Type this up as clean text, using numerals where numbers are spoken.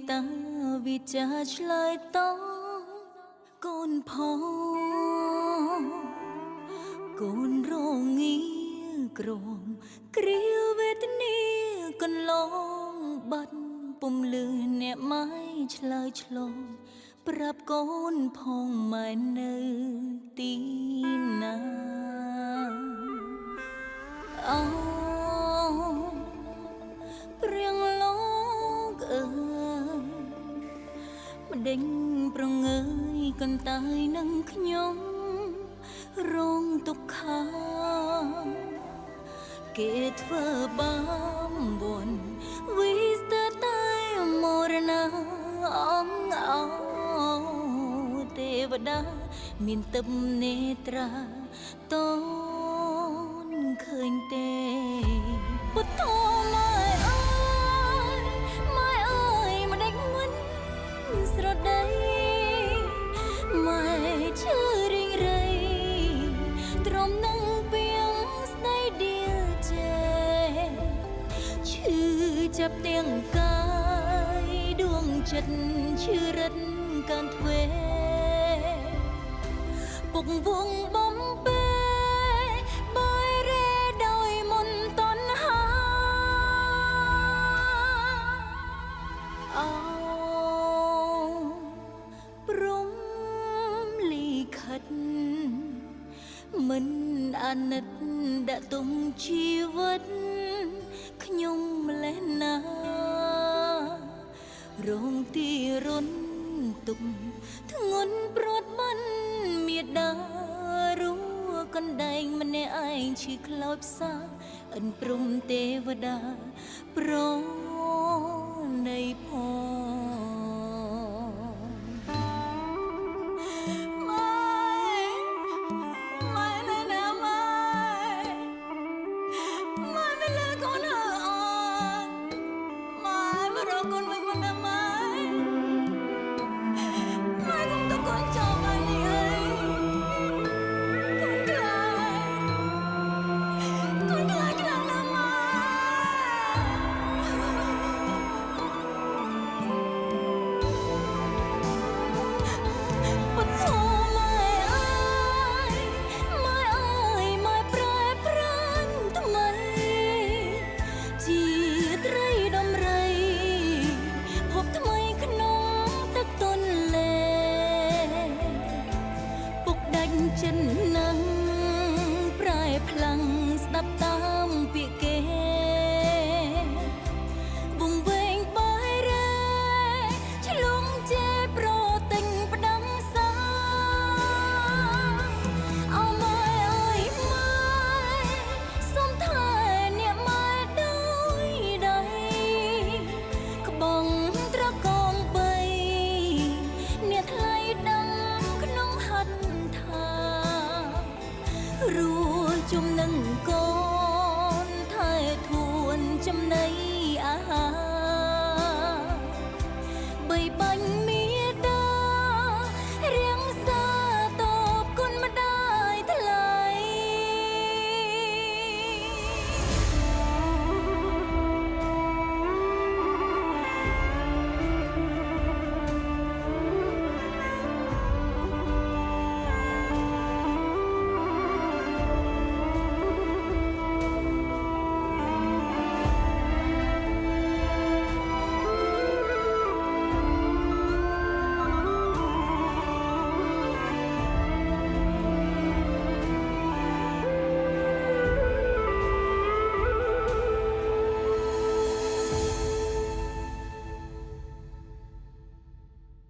តាវិចារឆ្លើយតបកូនផងកូនរងាក្រមគ្រាវេទនាកន្លងបាត់ពុំលឺអ្នកម៉ែឆ្លើយឆ្លងប្រាប់កូនផងម៉ែនៅទីណាអូព្រៀងលោកអើយម្ដេចប្រងើយកន្តើយនឹងខ្ញុំរងទុក្ខាគេធ្វើបំបួនវិស្ទតែមរណាអង្គអោទេវតាមានទឹកនេត្រាតូនឃើញទេពុទ្ធម៉ែអើយម៉ែអើយម្ដេចមិនស្រដីម៉ែឈឺរីងរៃទ្រាំនឹងពីងស្ដីដៀលចេឈឺចាប់ទាំងកាយដួងចិត្តឈឺរិតកាន់ទ្វេពុកវងបំពេបាយរេដោយមុនតណ្ហាអូព្រមលីខិតមិនអាណិតដាក់ទុំជីវិតខ្ញុំម្លេះណារងទីរុនទុកធ្ងន់ព្រាត់បានមេដារួកណ្ដែងម្នាក់ឯងឈឺខ្លោចផ្សាអិនព្រំទេវតាប្រណីផងម៉ែម៉ែនៅណាម៉ែម៉ែនៅលើកូនអើយម៉ែមករកកូនវិញមកណាម៉ែកូនចាំបាននេះហើយកូនខ្លាចខ្លាំងណាស់ម៉ែពុទ្ធម៉ែអើយម៉ែអើយម៉ែប្រែប្រាញ់ថ្មីជាត្រីដំរីភពថ្មីក្នុងទឹកទន្លេចិននឹងប្រែផ្លាំងស្ដាប់តាមពាក្យគេវងវែងបាយរ៉េឆ្លងជេប្រទិញផ្ដាំសាអើម៉ែអើយម៉ែសុំថែអ្នកម៉ែដោយដៃក្បងត្រកងបីអ្នកថ្លៃដឹងក្នុងហាត់រួជុំនឹងកូនថែធួនចំណីអាហារបីបាញ់